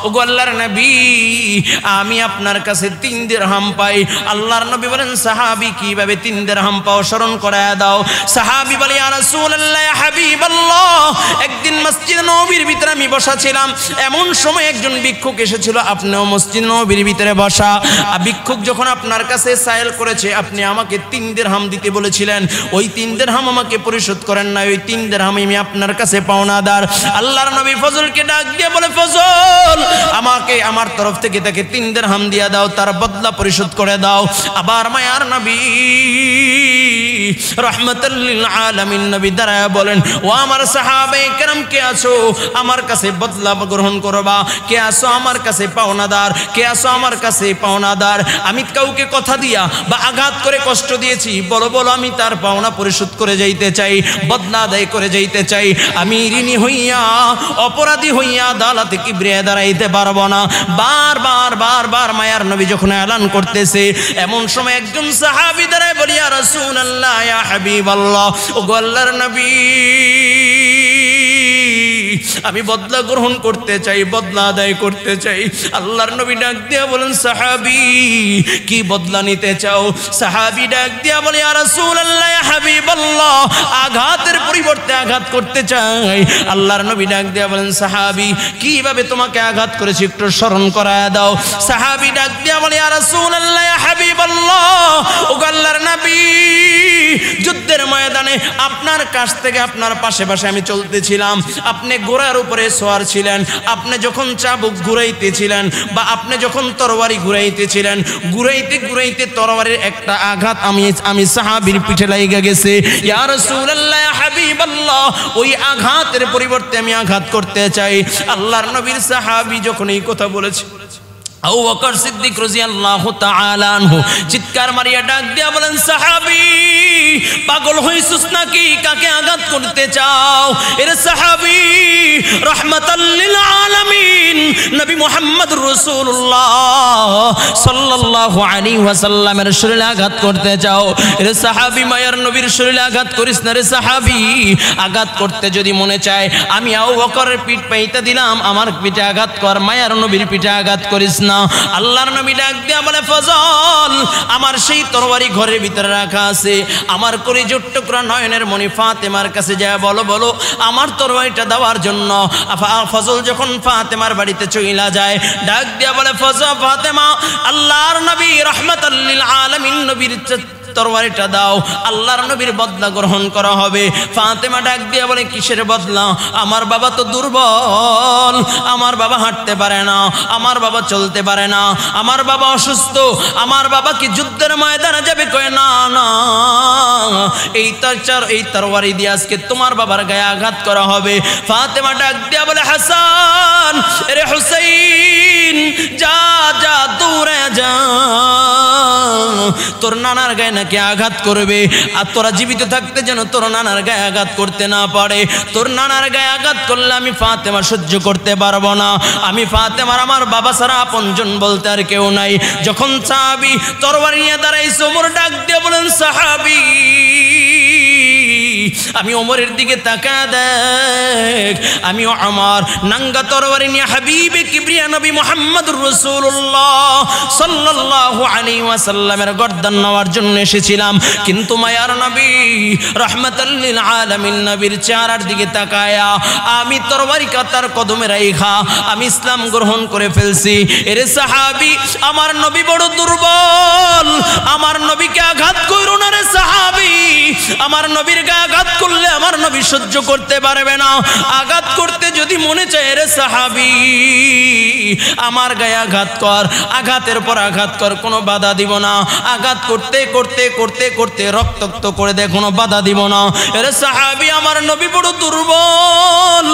A: ও আল্লাহর নবী আমি আপনার কাছে 3 দিরহাম পাই। আল্লাহর নবী বলেন সাহাবী কিভাবে 3 দিরহাম পাও স্মরণ করায়া দাও। সাহাবী বলে ইয়া রাসূলুল্লাহ ইয়া হাবিবাল্লাহ, একদিন মসজিদ নববীর ভিতরে আমি বসা ছিলাম, এমন সময় একজন ভিক্ষুক এসেছিল, আপনিও মসজিদ নববীর ভিতরে বসা। ভিক্ষুক যখন আপনার কাছে সায়েল করেছে আপনি আমাকে 3 দিরহাম দিতে বলেছিলেন, ওই 3 দিরহাম আমাকে পরিশোধ করেন না, ওই 3 দিরহাম আমি আপনার কাছে পাওনাদার। আল্লাহর নবী ফজলকে ডাক দিয়ে বলে ফজল আমাকে আমার তরফ থেকে তাকে 3 দিরহাম দিয়া দাও, তার বদলা পরিশোধ করে দাও। আবার মায়ার নবী রাহমাতাল লিল আলামিন নবী দাঁড়ায় বলেন, ও আমার সাহাবায়ে কেরাম, কে আছো আমার কাছে বদলা গ্রহণ করবা? কে আছো আমার কাছে পাওনাদার? কে আছো আমার কাছে পাওনাদার? আমি কাউকে কথা দিয়া বা আঘাত করে কষ্ট দিয়েছি, বলো বলো, আমি তার পাওনা পরিশোধ করে যাইতে চাই, বদলা আদায় করে যাইতে চাই। আমি ঋণী হইয়া, অপরাধী হইয়া আদালতে কিবরিয়া দাঁড়াইতে পারবো না। বারবার বারবার মায়ার নবী যখন এলান করতেছে, এমন সময় একজন সাহাবী দাঁড়ায় বলি, ইয়া রাসূলুল্লাহ, ইয়া হাবিবাল্লাহ, ও আল্লাহর নবী, আমি বদলা গ্রহণ করতে চাই, বদলা আদায় করতে চাই। আল্লাহর নবী ডাক দিয়া বলেন, সাহাবী কি বদলা নিতে চাও? সাহাবী ডাক দিয়া বলে, ইয়া রাসূলুল্লাহ, ইয়া হাবিবাল্লাহ, আঘাতের পরিবর্তে আঘাত করতে চাই। আল্লাহর নবী ডাক দিয়া বলেন, সাহাবী কিভাবে তোমাকে আঘাত করেছি একটু স্মরণ করায় দাও। সাহাবী ডাক দিয়া বলে, ইয়া রাসূলুল্লাহ, ইয়া হাবিবাল্লাহ, ও আল্লাহর নবী, যুদ্ধের ময়দানে আপনার কাছ থেকে আপনার পাশে পাশে আমি চলতেছিলাম, আপনি ঘোড়ার উপরে সওয়ার ছিলেন, আপনি যখন চাবুক ঘুরাইতেছিলেন বা আপনি যখন তরবারি ঘুরাইতেছিলেন, ঘুরাইতে ঘুরাইতে তরবারির একটা আঘাত আমি সাহাবীর পিঠে লাগা গেছে। ইয়া রাসূলুল্লাহ, ইয়া হাবিবাল্লাহ, ওই আঘাতের পরিবর্তে আমি আঘাত করতে চাই। আল্লাহর নবীর সাহাবী যখন এই কথা বলেছে, আবু বকর সিদ্দিক রাদিয়াল্লাহু তাআলা আনহু চিৎকার মারিয়া ডাক দিয়া বলেন, সাহাবী পাগল হইছস নাকি? কাকে আঘাত করতে চাও? এর সাহাবী রাহমাতাল লিল আলামিন নবী মুহাম্মদুর রাসূলুল্লাহ সাল্লাল্লাহু আলাইহি ওয়াসাল্লামের শরীরে আঘাত করতে চাও? এর সাহাবী মায়ার নবীর শরীরে আঘাত করিস না রে সাহাবী। আঘাত করতে যদি মনে চায়, আমি আবু বকরের পিঠ পাইতে দিলাম, আমার পিঠে আঘাত কর, মায়ার নবীর পিঠে আঘাত করিস না। আল্লাহর নবী ডাক দিয়া বলে, ফজল, আমার সেই তরবারি ঘরের ভিতরে রাখা আছে, আমার কলিজার টুকরা নয়নের মণি ফাতেমার কাছে যায় বলো বলো আমার তরবারিটা দেওয়ার জন্য। ফজল যখন ফাতেমার বাড়িতে চইলা যায়, ডাক দিয়া বলে, ফাতেমা, আল্লাহর নবী রাহমাতাল লিল আলামিন নবীর তরবারিটা দাও, আল্লাহর নবীর বদলা গ্রহণ করা হবে। ফাতেমা ডাক দিয়া বলে, কিসের বদলা? আমার বাবা তো দুর্বল, আমার বাবা হাঁটতে পারে না, আমার বাবা চলতে পারে না, আমার বাবা অসুস্থ, আমার বাবা কি যুদ্ধের ময়দানে যাবে? কয় না না, এই তরবারি দিয়ে আজকে তোমার বাবার গায়ে আঘাত করা হবে। ফাতেমা ডাক দিয়া বলে, হাসান, রে হুসাইন, যা যা দূরে যা, তোর নানার গায়ে নাকি আঘাত করবে, আর তোরা জীবিত থাকতে যেন তোর নানার গায়ে আঘাত করতে না পারে। তোর নানার গায়ে আঘাত করলে আমি ফাতেমা সহ্য করতে পারবো না। আমি ফাতেমার আমার বাবা ছাড়া আপনজন বলতে আর কেউ নাই। যখন সাহাবী তরবারি নিয়ে দাঁড়াইছে, ওমর ডাক দিয়ে বলেন, সাহাবী, আমি ওমরের দিকে তাকা দেখ, আমি আমার নাঙ্গা তরবারি নিয়ে হাবিবে কিবরিয়া নবী মুহাম্মদুর রাসূলুল্লাহ সাল্লাল্লাহু আলাইহি ওয়াসাল্লামের গর্দান নেওয়ার জন্য এসেছিলাম, কিন্তু মায়ার নবী রাহমাতাল লিল আলামিন নবীর চেহারার দিকে তাকায়া আমি তরবারি কাতার কদমে রাইখা আমি ইসলাম গ্রহণ করে ফেলছি। এর সাহাবী, আমার নবী বড় দুর্বল, আমার নবীকে আঘাত কইরো না রে সাহাবী, আমার নবীর গায়ে আঘাত করলে আমার নবী সহ্য করতে পারবে না। আঘাত করতে যদি মনে চায় রে সাহাবী, আমার গায়ে আঘাত কর, আঘাতের পর আঘাত কর, কোনো বাধা দিব না। আঘাত করতে করতে করতে করতে রক্তাক্ত করে দে, কোনো বাধা দিব না। রে সাহাবী, আমার নবী বড় দুর্বল,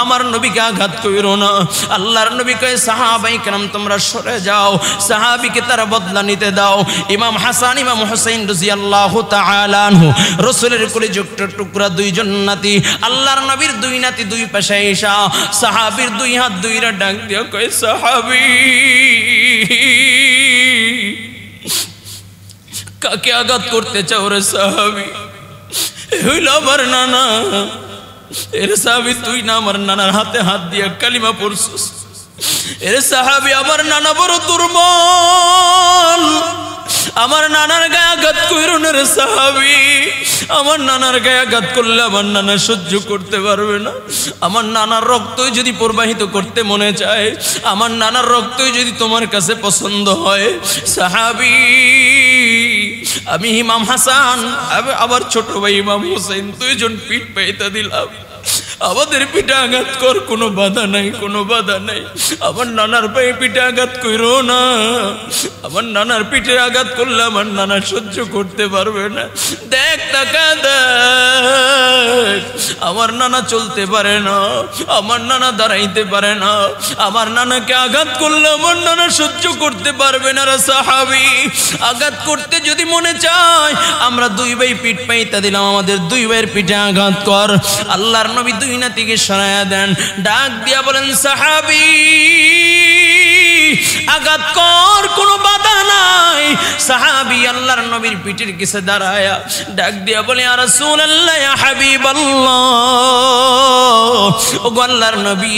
A: আমার নবীকে আঘাত কইরো না। আল্লাহর নবী কয়, সাহাবায়ে কেরাম তোমরা সরে যাও, সাহাবীকে তারা বদলা নিতে দাও। ইমাম হাসান, ইমাম হুসাইন রাদিয়াল্লাহু তাআলা আনহু, রাসূলের কলিজার টুকরা দুইজন নাতি, আল্লাহর নবীর দুই নাতি দুই পাশে এসা সাহাবীর দুই হাত দুইরা ডাক দিয়া কয়, সাহাবী, কাকে আঘাত করতে চাও রে সাহাবী? হইল আমার নানা। এর সাহাবী, তুই না আমার নানার হাতে হাত দিয়া কালিমা পড়ছস। এর সাহাবী, আমার নানা বড় দুর্বল, আমার নানার গায়ে আঘাত কইরো না রে সাহাবী, আমার নানার গায়ে আঘাত করলে আমার নানা সহ্য করতে পারবে না। আমার নানার রক্তই যদি প্রবাহিত করতে মনে চায়, আমার নানার রক্তই যদি তোমার কাছে পছন্দ হয়, সাহাবী, আমি ইমাম হাসান আবার ছোট ভাই ইমাম হুসাইন দুইজন পিঠ পাইতে দিলাম। আমাদের পিঠে আঘাত কর, কোনো বাধা নাই, কোনো বাধা নাই। আমার নানার পায়ে পিঠে আঘাত করো না। আমার নানার পিঠে আঘাত করলে আমার নানা সহ্য করতে পারবে না। দেখ টাকা দেখ, আমার নানা চলতে পারে না, আমার নানা দাঁড়াইতে পারে না। আমার নানাকে আঘাত করলে আমার নানা সহ্য করতে পারবে না। রে সাহাবী, আঘাত করতে যদি মনে চায়, আমরা দুই ভাই পিঠ পাইতে দিলাম, আমাদের দুই ভাইয়ের পিঠে আঘাত কর। আল্লাহর নবী দুই নাতিকে সরাইয়া দেন, ডাক দিয়া বলেন সাহাবী আঘাত কর, কোনো বাধা নাই। সাহাবী আল্লাহর নবীর পিঠের কাছে দাঁড়ায়া ডাক দিয়া বলে ইয়া রাসূলুল্লাহ, ইয়া হাবিবাল্লাহ, ও আল্লাহর নবী,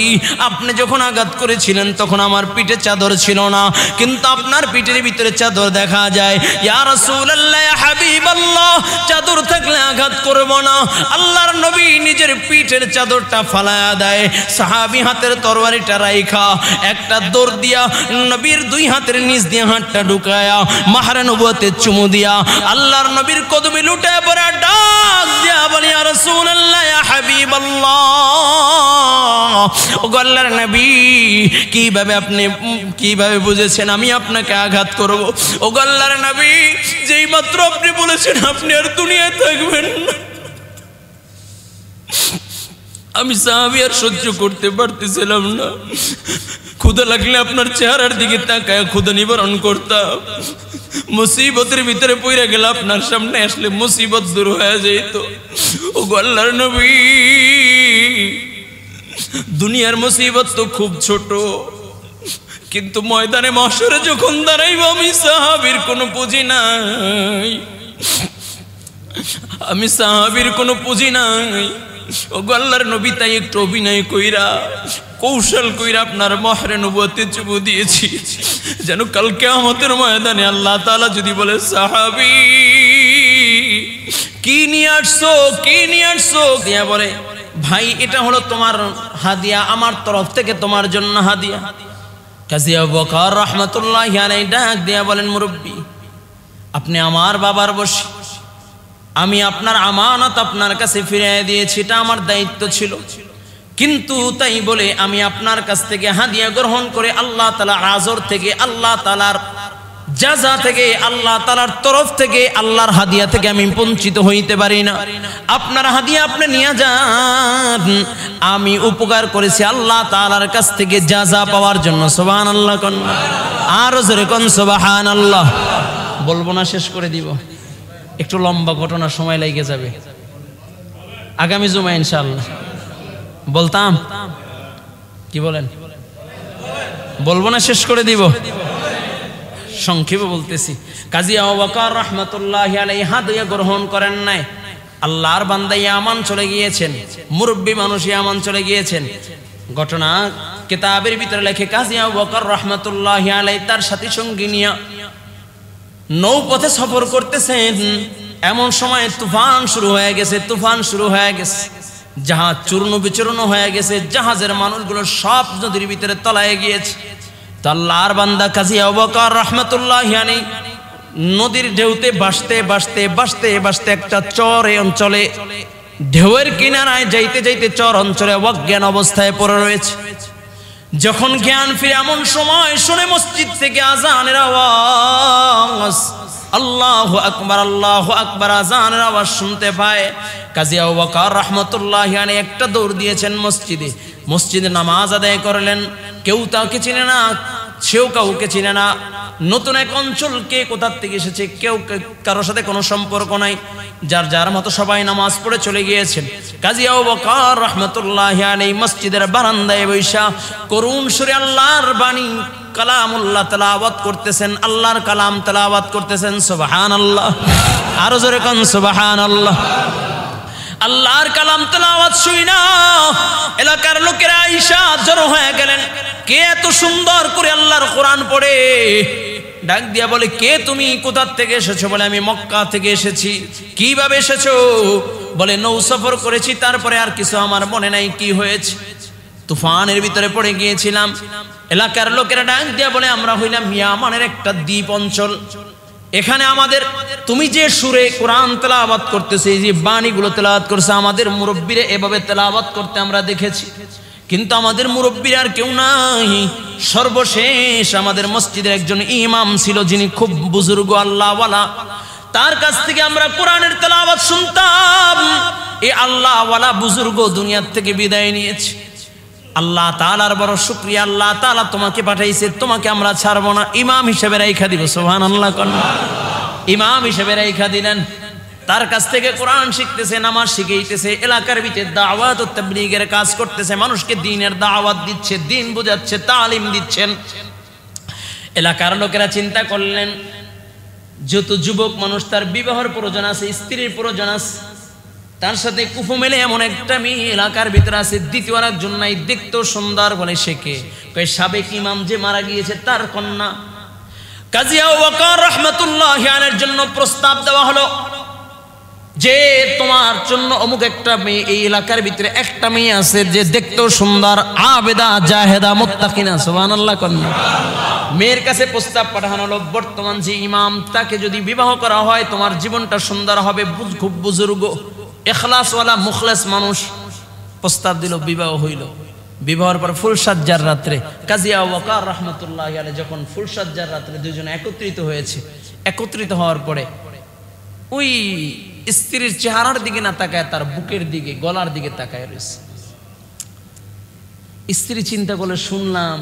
A: আপনি যখন আঘাত করেছিলেন তখন আমার পিঠে চাদর ছিল না, কিন্তু আপনার পিঠের ভিতরে চাদর দেখা যায়। ইয়া রাসূলুল্লাহ, ইয়া হাবিবাল্লাহ, চাদর থাকলে আঘাত করব না। আল্লাহর নবী নিজের পিঠের চাদরটা ফালায়া দেয়। সাহাবী হাতের তরবারিটা রাইখা একটা দৌড় দিয়া নবীর দুই হাতের নিচ দিয়ে হাতটা ঢুকায়া মাহরে নবুয়তে চুমু দিয়া আল্লাহর নবীর কদমে লুটায় পড়ে ডাক দিয়া বলি ইয়া রাসূলুল্লাহ, ইয়া হাবিবাল্লাহ, ও আল্লাহর নবী, কিভাবে বুঝেছেন আমি আপনাকে আঘাত করব? ও আল্লাহর নবী, যেই মাত্র আপনি বলেছেন আপনি আর দুনিয়ায় থাকবেন না, আমি সাহাবী আর সহ্য করতে পারতেছিলাম না। ক্ষুধা লাগলে আপনার চেহারার দিকে তাকায় ক্ষুধা নিবারণ করতাম। মুসিবতের ভিতরে পড়ে গেলে আপনার সামনে আসলে মুসিবত দূর হয়ে যেত। ও আল্লাহর নবী, দুনিয়ার মুসিবত তো খুব ছোট, কিন্তু ময়দানে মাশরে যখন দাঁড়াইব আমি সাহাবীর কোনো পুঁজি নাই, আমি সাহাবীর কোনো পুঁজি নাই। ও আল্লাহর নবী তাই একটু অভিনয় কইরা কৌশল কইরা আপনার মাহরে নবুয়তে চুমু দিয়েছি, যেন কাল কিয়ামতের ময়দানে আল্লাহ তাআলা যদি বলে সাহাবী কি নিয়ে আসছো, কি নিয়ে আসছো, দিয়া বলে ভাই এটা হলো তোমার হাদিয়া, আমার তরফ থেকে তোমার জন্য হাদিয়া। কাজী আবু বকর রাহমাতুল্লাহি আলাইহি ডাক দিয়া বলেন মুরব্বী, আপনি আমার বাবার বসি, আমি আপনার আমানত আপনার কাছে ফিরিয়ে দিয়েছি, এটা আমার দায়িত্ব ছিল, কিন্তু তাই বলে আমি আপনার কাছ থেকে হাদিয়া গ্রহণ করে আল্লাহ তাআলা আজর থেকে, আল্লাহ তাআলার জাযা থেকে, আল্লাহ তাআলার তরফ থেকে, আল্লাহর হাদিয়া থেকে আমি বঞ্চিত হইতে পারি না। আপনার হাদিয়া আপনি নিয়ে যান, আমি উপকার করেছি আল্লাহ তাআলার কাছ থেকে জাযা পাওয়ার জন্য। সুবহানাল্লাহ কোন, আর জোরে কোন সুবহানাল্লাহ। বলবো না, শেষ করে দিব, একটু লম্বা ঘটনা, সময় লেগে যাবে। আগামী জুমা ইনশাআল্লাহ বলতাম, কি বলেন? বলবো না, শেষ করে দিব, সংক্ষেপে বলতেছি। কাজী আবু বকর রাহমাতুল্লাহি আলাইহি হাদিয়া গ্রহণ করেন নাই। আল্লাহর বান্দা ইয়ামান চলে গিয়েছেন, মুরব্বী মানুষ ইয়ামান চলে গিয়েছেন। ঘটনা কিতাবের ভিতরে লেখে কাজী আবু বকর রাহমাতুল্লাহি আলাইহি তার সাথী সঙ্গী নিয়ে নৌপথে সফর করতেছেন। এমন সময় তুফান শুরু হয়ে গেছে, তুফান শুরু হয়ে গেছে, জাহাজ চূর্ণ বিচূর্ণ হয়ে গেছে, জাহাজের মানুষগুলো সব নদীর ভিতরে তলায় গিয়েছে। তো আল্লাহর বান্দা কাজী আবু বকর রাহমাতুল্লাহি আলাইহি নদীর ঢেউতে ভাসতে ভাসতে ভাসতে ভাসতে একটা চর এই অঞ্চলে ঢেউয়ের কিনারায় যাইতে যাইতে চর অঞ্চলে অজ্ঞান অবস্থায় পড়ে রয়েছে। যখন জ্ঞান ফিরে এমন সময় শুনে মসজিদ থেকে আজানের আওয়াজ, আল্লাহু আকবার, আল্লাহু আকবার, আজানের আওয়াজ শুনতে পায়। কাজী আবু বকর রাহমাতুল্লাহি আলাইহি একটা দৌড় দিয়েছেন মসজিদে, মসজিদে নামাজ আদায় করলেন। কেউ তাকে চিনে না, সেও কাউকে চিনে না, নতুন এক অঞ্চল, কে কোথার থেকে এসেছে কেউ কারোর সাথে কোনো সম্পর্ক নাই, যার যার মতো সবাই নামাজ পড়ে চলে গিয়েছেন। কাজী আবু বকর রাহমাতুল্লাহি আলাইহি মসজিদের বারান্দায় বৈশা করুণ সুরে আল্লাহর বাণী কালামুল্লাহ তেলাওয়াত করতেছেন, আল্লাহর কালাম তেলাওয়াত করতেছেন। সুবহানাল্লাহ, আরো জোরে কোন সুবহানাল্লাহ। আল্লাহর কালাম তেলাওয়াত শুইনা এলাকার লোকেরা আইসা জড়ো হয়ে গেলেন। কে এত সুন্দর করে আল্লাহর কোরআন পড়ে? ডাক দিয়া বলে, কে তুমি, কোথা থেকে এসেছো? বলে, আমি মক্কা থেকে এসেছি। কিভাবে এসেছো? বলে, নৌ সফর করেছি, তারপরে আর কিছু আমার মনে নাই কি হয়েছে, তুফানের ভিতরে পড়ে গিয়েছিলাম। এলাকার লোকেরা ডাক দিয়া বলে, আমরা হইলাম ইয়ামানের একটা দ্বীপ অঞ্চল, এখানে আমাদের তুমি যে সুরে কোরআন তেলাওয়াত করতেছে, এই যে বাণীগুলো তেলাওয়াত করছে, আমাদের মুরব্বীরা এভাবে তেলাওয়াত করতে আমরা দেখেছি, কিন্তু আমাদের মুরব্বীর আর কেউ নাই। সর্বশেষ আমাদের মসজিদের একজন ইমাম ছিল, যিনি খুব বুজুর্গ আল্লাহওয়ালা, তার কাছ থেকে আমরা কোরআনের তেলাওয়াত শুনতাম। এই আল্লাহওয়ালা বুজুর্গ দুনিয়ার থেকে বিদায় নিয়েছে। আল্লাহ তাআলার বড় শুকরিয়া, আল্লাহ তাআলা তোমাকে পাঠাইছে, তোমাকে আমরা ছাড়বো না, ইমাম হিসেবে রাইখা দিব। সুবহানাল্লাহ। ইমাম হিসেবে রাইখা দিলেন। তার কাছ থেকে কোরআন শিখতেছে, নামাজ শিখাইতেছে, এলাকার ভিতরে দাওয়াত ও তাবলীগের কাজ করতেছে, মানুষকে দ্বীনের দাওয়াত দিচ্ছে, দ্বীন বোঝাচ্ছে, তালিম দিচ্ছেন। এলাকার লোকেরা চিন্তা করলেন, যত যুবক মানুষ তার বিবাহের প্রয়োজন আছে, স্ত্রীর প্রয়োজন আছে, তার সাথে কুফু মেলে এমন একটা মেয়ে এলাকার ভিতরে আছে, দ্বিতীয় একজন নাই, দেখতেও সুন্দর। বলে সে কে? কয় সাবেক ইমাম যে মারা গিয়েছে তার কন্যা। কাজী আবু বকর রাহমাতুল্লাহি আলাইহির জন্য প্রস্তাব দেওয়া হলো যে তোমার জন্য অমুক একটা মেয়ে, এই এলাকার ভিতরে একটা মেয়ে আছে যে দেখতেও সুন্দর, আবেদা, জাহেদা, মুত্তাকিনা। সুবহানাল্লাহ। কন্যা মেয়ের কাছে প্রস্তাব পাঠানো হলো, বর্তমান যে ইমাম তাকে যদি বিবাহ করা হয় তোমার জীবনটা সুন্দর হবে, খুব বুজুর্গ, ইখলাসওয়ালা, মুখলেস মানুষ। প্রস্তাব দিল, বিবাহ হইল। বিবাহের পর ফুলসজ্জার রাত্রে কাজী আবু বকর রাহমাতুল্লাহি আলাইহি যখন ফুলসজ্জার রাত্রে দুইজন একত্রিত হয়েছে, একত্রিত হওয়ার পরে ওই স্ত্রীর চেহারার দিকে না তাকায়, তার বুকের দিকে, গলার দিকে তাকায় রয়েছে। স্ত্রী চিন্তা করলে, শুনলাম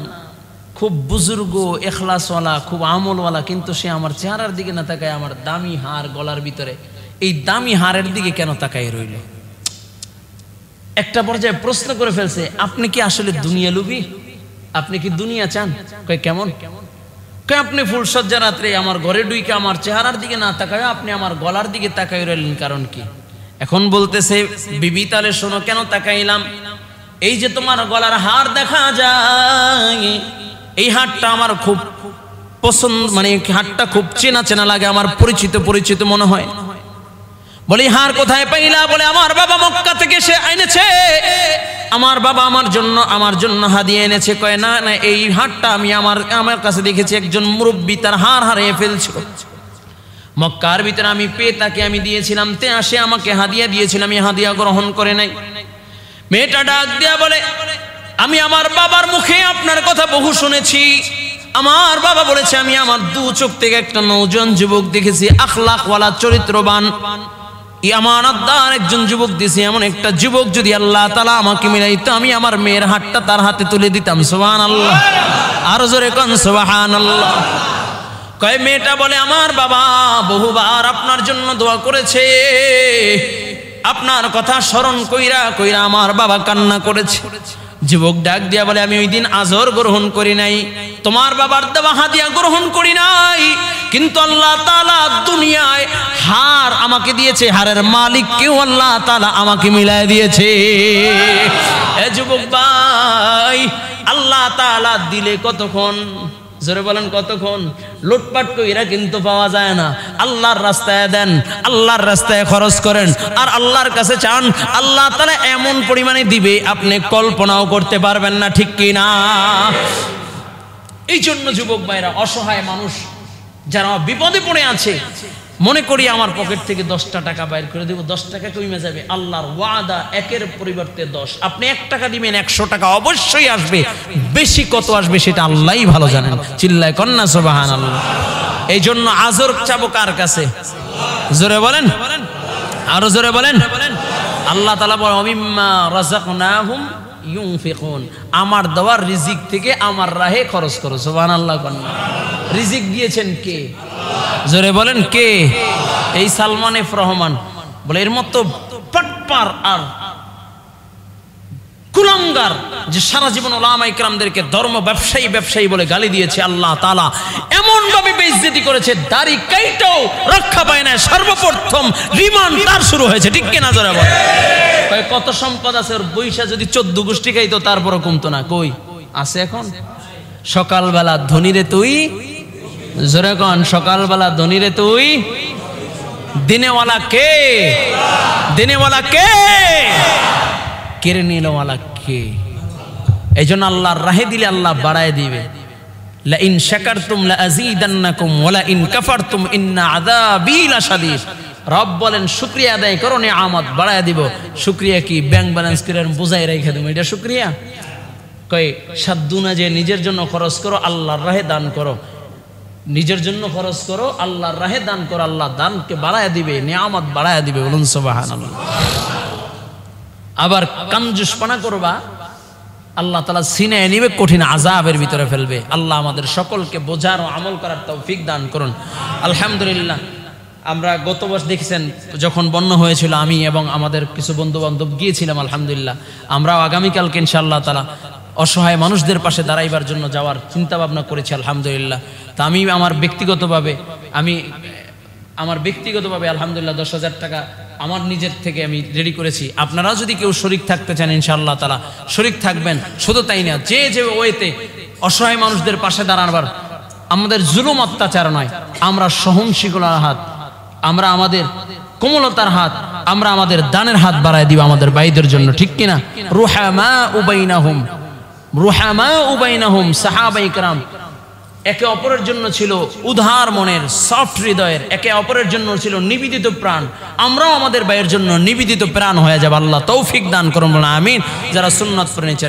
A: খুব বুজুর্গ, ইখলাসওয়ালা, খুব আমলওয়ালা, কিন্তু সে আমার চেহারার দিকে না তাকায় আমার দামি হার গলার ভিতরে, এই দামি হারের দিকে কেন তাকায় রইল? একটা পর্যায়ে প্রশ্ন করে ফেলছে, আপনি কি আসলে দুনিয়া লোভী? আপনি কি দুনিয়া চান? কয় কেমন? কয় আপনি ফুলসজ্জা রাত্রে আমার ঘরে ঢুকে আমার চেহারার দিকে না তাকায় আপনি আমার গলার দিকে তাকাই রইলেন, কারণ কি? এখন বলতেছে, বিবি তাহলে শোনো কেন তাকাইলাম। এই যে তোমার গলার হার দেখা যায়, এই হারটা আমার খুব পছন্দ, মানে হারটা খুব চেনা চেনা লাগে, আমার পরিচিত পরিচিত মনে হয়। বলি হার কোথায় পাইলা? বলে আমার বাবা মক্কা থেকে সে এনেছে, আমার বাবা আমার জন্য হাদিয়া এনেছে। কয় না না, এই হারটা আমি আমার কাছে দেখেছি একজন মুরব্বী তার হার হারিয়ে ফেলছিল, মক্কার ভিতরে আমি পেয়ে তাকে আমি দিয়েছিলাম, তে আসে আমাকে হাদিয়া দিয়েছিলাম, আমি হাদিয়া গ্রহণ করে নাই। মেয়েটা ডাক দিয়া বলে, আমি আমার বাবার মুখে আপনার কথা বহু শুনেছি, আমার বাবা বলেছে আমি আমার দু চোখ থেকে একটা নওজোয়ান যুবক দেখেছি, আখলাকওয়ালা, চরিত্রবান, আমানতদার একজন যুবক দিয়েছি, এমন একটা যুবক যদি আল্লাহ তাআলা আমাকে মিলাইতো আমি আমার মেয়ের হাতটা তার হাতে তুলে দিতাম। সুবহানাল্লাহ। আরো জোরে কোন সুবহানাল্লাহ। কয় মেয়েটা বলে, আমার বাবা বহুবার আপনার জন্য দোয়া করেছে, আপনার কথা স্মরণ কইরা কইরা আমার বাবা কান্না করেছে। যুবক ডাক দিয়া বলে, আমি ওই দিন আজর গ্রহণ করি নাই, তোমার বাবার দেওয়া হাদিয়া গ্রহণ করি নাই, কিন্তু আল্লাহ তাআলা দুনিয়ায় হার আমাকে দিয়েছে, হারের মালিক কেউ আল্লাহ তাআলা আমাকে মিলায় দিয়েছে। এ যুবক ভাই, আল্লাহ তাআলা দিলে কতক্ষণ, জোরে বলেন কতক্ষণ? লুটপাট কইরা কিন্তু পাওয়া যায় না। আল্লাহর রাস্তায় দেন, আল্লাহর রাস্তায় খরচ করেন, আর আল্লাহর কাছে চান, আল্লাহ তাআলা এমন পরিমাণে দিবে আপনি কল্পনাও করতে পারবেন না, ঠিক কি না? এই জন্য যুবক ভাইরা, অসহায় মানুষ যারা বিপদে পড়ে আছে, মনে করি আমার পকেট থেকে 10টা টাকা বাইর করে দেব, 10 টাকা কমে যাবে, আল্লাহর ওয়াদা একের পরিবর্তে 10। আপনি 1 টাকা দিবেন, 100 টাকা অবশ্যই আসবে, বেশি কত আসবে সেটা আল্লাহই ভালো জানেন। চিল্লায় কন্না সুবহানাল্লাহ। এই জন্য আজর চাবো কার কাছে? জোরে বলেন, আরো জোরে বলেন। আল্লাহ তাআলা বলেন, মিম্মা রাযাকনাহুম ইউনফিকুন, আমার দেওয়ার রিজিক থেকে আমার রাহে খরচ করো। সুবহানাল্লাহ। কন্না রিজিক দিয়েছেন কে? জোরে বলেন কে? এই সালমান এফ রহমান বলে, এর মতো পাটপার আর কুলাঙ্গার যে সারা জীবন উলামা ইকরামদেরকে ধর্ম ব্যবসায়ী বলে গালি দিয়েছে, আল্লাহ তাআলা এমন ভাবে বেইজ্জতি করেছে, দাড়ি কাইটাও রক্ষা পায় না, সর্বপ্রথম রিমান্ড তার শুরু হয়েছে, ঠিক কিনা? জোরে বলেন। কত সম্পদ আছে ওর, বৈশা যদি 14 গোষ্ঠী খাইতো তারপরও কমতো না। কই আছে এখন? সকালবেলা ধনীরে তুই, জোরে কন, সকালবেলা ধনীরে তুই, দিনেওয়ালা কে? দিনেওয়ালা কে? কেড়ে নিলওয়ালা কে? এই জন্য আল্লাহর রাহে দিলে আল্লাহ বাড়ায় দিবে। লা ইন শাকারতুম লা আযীদান্নাকুম ওয়া লা ইন কাফারতুম ইন্না আযাবী লাশাদীদ। রব বলেন শুকরিয়া আদায় করো, নিয়ামত বাড়ায় দিব। শুকরিয়া কি ব্যাংক ব্যালেন্স করে বোঝাই রেখে দেবো, এটা শুকরিয়া? কয় সাদ্দুনা যে নিজের জন্য খরচ করো, আল্লাহর রাহে দান করো। নিজের জন্য খরচ করো, আল্লাহর রাহে দান করো, আল্লাহ দানকে বাড়ায় দিবে, নিয়ামত বাড়ায় দিবে। বলুন সুবহানাল্লাহ। আবার কাঞ্জুসপনা করবা, আল্লাহ তাআলা সিনায় নিবে, কঠিন আযাবের ভিতরে ফেলবে। আল্লাহ আমাদের সকলকে বোঝার ও আমল করার তৌফিক দান করুন। আলহামদুলিল্লাহ, আমরা গত বছর দেখেছেন যখন বন্যা হয়েছিল, আমি এবং আমাদের কিছু বন্ধু বান্ধব গিয়েছিলাম। আলহামদুলিল্লাহ, আমরাও আগামীকালকে ইনশাআল্লাহ তাআলা অসহায় মানুষদের পাশে দাঁড়াইবার জন্য যাওয়ার চিন্তা ভাবনা করেছি। আলহামদুলিল্লাহ, তা আমি আমার ব্যক্তিগতভাবে আলহামদুলিল্লাহ 10,000 টাকা আমার নিজের থেকে আমি রেডি করেছি। আপনারা যদি কেউ শরীক থাকতে চান ইনশাআল্লাহ তাআলা শরীক থাকবেন। শুধু তাই না, যে যে ওয়েতে অসহায় মানুষদের পাশে দাঁড়াবার, আমাদের জুলুম অত্যাচার নয়, আমরা সহনশীলতার হাত, আমরা আমাদের কোমলতার হাত, আমরা আমাদের দানের হাত বাড়ায় দিব আমাদের ভাইদের জন্য, ঠিক কিনা? রুহামা উবাইনাহুম সাহাবায়ে কেরাম একে অপরের জন্য ছিল উদার মনের, সফট হৃদয়ের, একে অপরের জন্য ছিল নিবেদিত প্রাণ। আমরাও আমাদের ভাইয়ের জন্য নিবেদিত প্রাণ হয়ে যাব। আল্লাহ তৌফিক দান করুন, আমিন। যারা সুন্নাত পড়ে নিচে